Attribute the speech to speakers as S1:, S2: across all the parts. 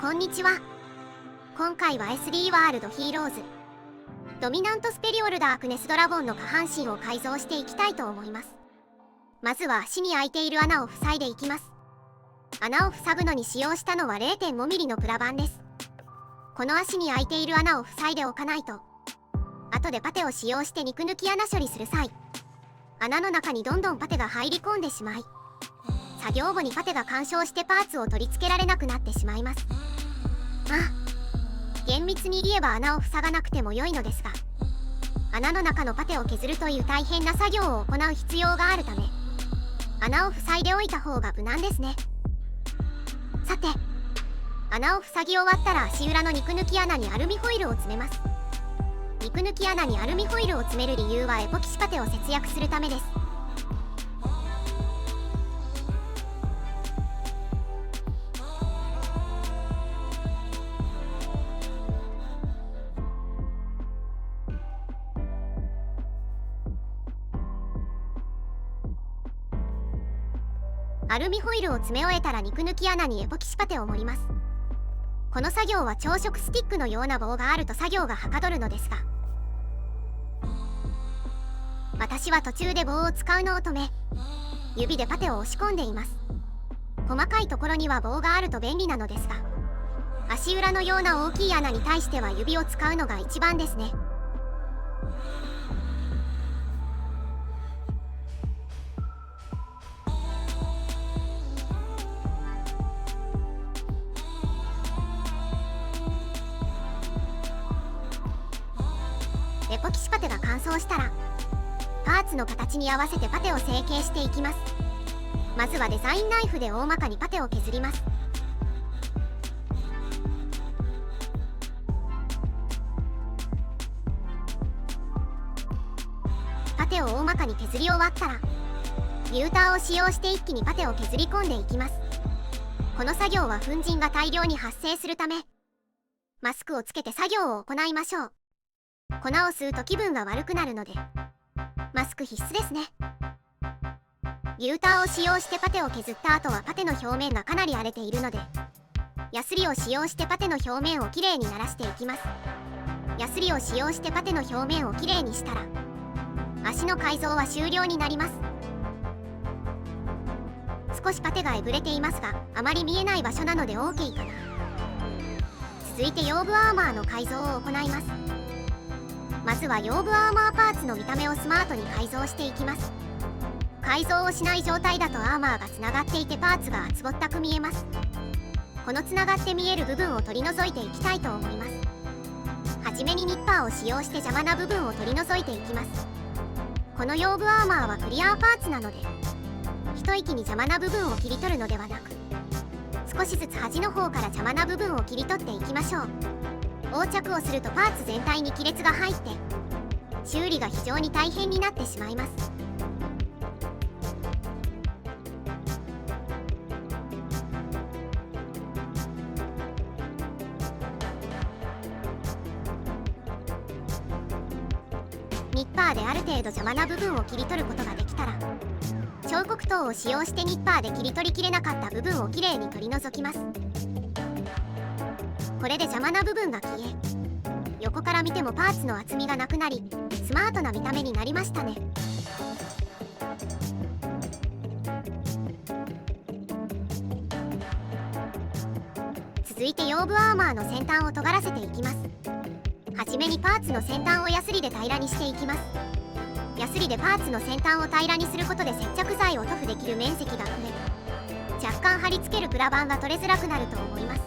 S1: こんにちは。今回は SD ワールドヒーローズドミナントスペリオルダークネスドラゴンの下半身を改造していきたいと思います。まずは足に開いている穴を塞いでいきます。穴を塞ぐのに使用したのは 0.5 ミリのプラ板です。この足に開いている穴を塞いでおかないと、後でパテを使用して肉抜き穴処理する際、穴の中にどんどんパテが入り込んでしまい、作業後にパテが干渉してパーツを取り付けられなくなってしまいます。厳密に言えば穴を塞がなくても良いのですが、穴の中のパテを削るという大変な作業を行う必要があるため、穴を塞いでおいた方が無難ですね。さて、穴を塞ぎ終わったら足裏の肉抜き穴にアルミホイルを詰めます。肉抜き穴にアルミホイルを詰める理由はエポキシパテを節約するためです。アルミホイルを詰め終えたら肉抜き穴にエポキシパテを盛ります。この作業は朝食スティックのような棒があると作業がはかどるのですが、私は途中で棒を使うのを止め、指でパテを押し込んでいます。細かいところには棒があると便利なのですが、足裏のような大きい穴に対しては指を使うのが一番ですね。エポキシパテが乾燥したら、パーツの形に合わせてパテを成形していきます。まずはデザインナイフで大まかにパテを削ります。パテを大まかに削り終わったら、リューターを使用して一気にパテを削り込んでいきます。この作業は粉塵が大量に発生するため、マスクをつけて作業を行いましょう。粉を吸うと気分が悪くなるので、マスク必須ですね。リューターを使用してパテを削った後はパテの表面がかなり荒れているので、ヤスリを使用してパテの表面をきれいにならしていきます。ヤスリを使用してパテの表面をきれいにしたら、足の改造は終了になります。少しパテがえぐれていますが、あまり見えない場所なので OK かな。続いて腰部アーマーの改造を行います。まずは腰部アーマーパーツの見た目をスマートに改造していきます。改造をしない状態だとアーマーがつながっていてパーツが厚ぼったく見えます。このつながって見える部分を取り除いていきたいと思います。はじめにニッパーを使用して邪魔な部分を取り除いていきます。この腰部アーマーはクリアーパーツなので、一息に邪魔な部分を切り取るのではなく、少しずつ端の方から邪魔な部分を切り取っていきましょう。横着をするとパーツ全体に亀裂が入って修理が非常に大変になってしまいます。ニッパーである程度邪魔な部分を切り取ることができたら、彫刻刀を使用してニッパーで切り取りきれなかった部分をきれいに取り除きます。これで邪魔な部分が消え、横から見てもパーツの厚みがなくなり、スマートな見た目になりましたね。続いて腰部アーマーの先端を尖らせていきます。はじめにパーツの先端をヤスリで平らにしていきます。ヤスリでパーツの先端を平らにすることで接着剤を塗布できる面積が増え、若干貼り付けるプラ板が取れづらくなると思います。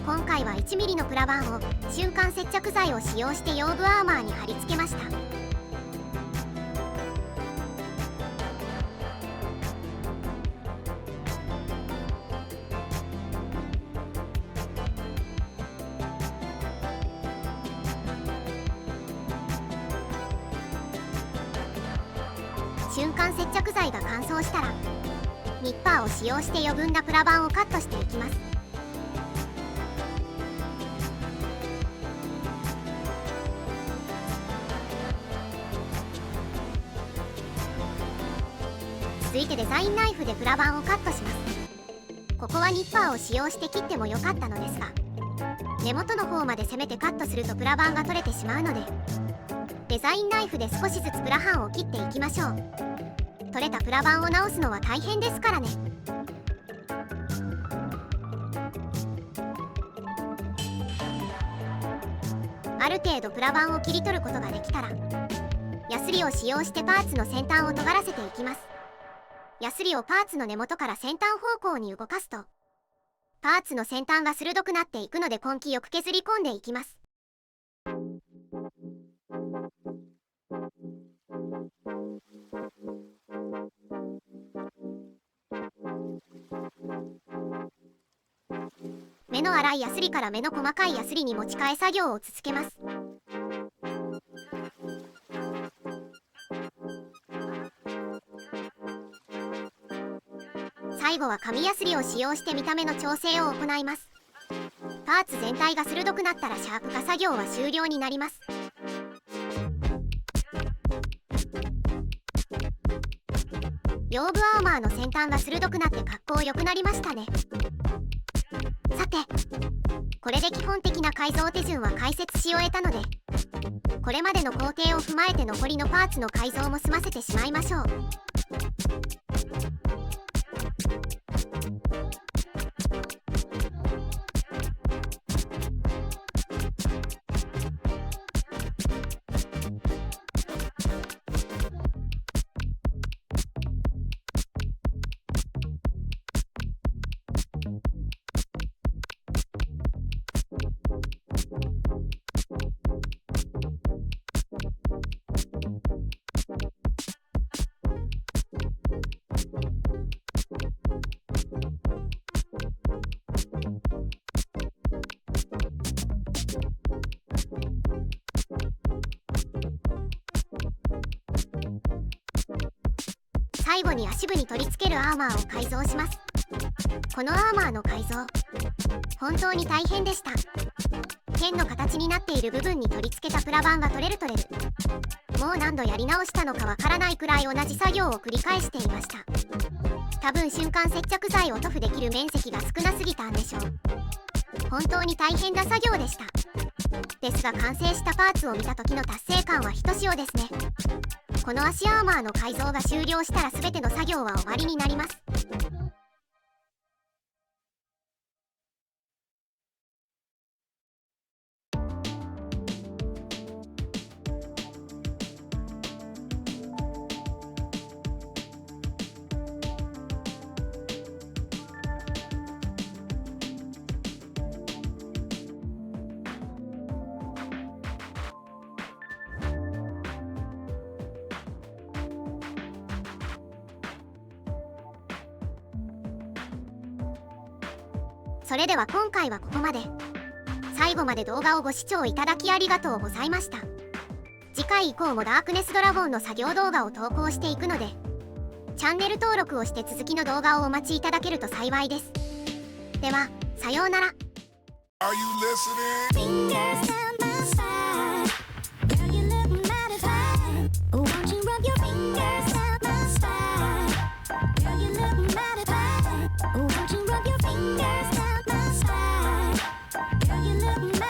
S1: 今回は 1mm のプラ板を瞬間接着剤を使用して腰部アーマーに貼り付けました。瞬間接着剤が乾燥したら、ニッパーを使用して余分なプラ板をカットしていきます。続いてデザインナイフでプラ板をカットします。ここはニッパーを使用して切ってもよかったのですが、根元の方まで攻めてカットするとプラ板が取れてしまうので、デザインナイフで少しずつプラ版を切っていきましょう。取れたプラ板を直すのは大変ですからね。ある程度プラ板を切り取ることができたら、ヤスリを使用してパーツの先端を尖らせていきます。ヤスリをパーツの根元から先端方向に動かすと、パーツの先端が鋭くなっていくので根気よく削り込んでいきます。目の粗いヤスリから目の細かいヤスリに持ち替え作業を続けます。最後は紙ヤスリを使用して見た目の調整を行います。パーツ全体が鋭くなったらシャープ化作業は終了になります。腰部アーマーの先端が鋭くなって格好良くなりましたね。さて、これで基本的な改造手順は解説し終えたので、これまでの工程を踏まえて残りのパーツの改造も済ませてしまいましょう。最後に足部に取り付けるアーマーを改造します。このアーマーの改造、本当に大変でした。剣の形になっている部分に取り付けたプラ板が取れる。もう何度やり直したのかわからないくらい同じ作業を繰り返していました。多分瞬間接着剤を塗布できる面積が少なすぎたんでしょう。本当に大変な作業でした。ですが完成したパーツを見た時の達成感はひとしおですね。この足アーマーの改造が終了したら全ての作業は終わりになります。それでは今回はここまで。最後まで動画をご視聴いただきありがとうございました。次回以降もダークネスドラゴンの作業動画を投稿していくので、チャンネル登録をして続きの動画をお待ちいただけると幸いです。では、さようなら。Are you listening?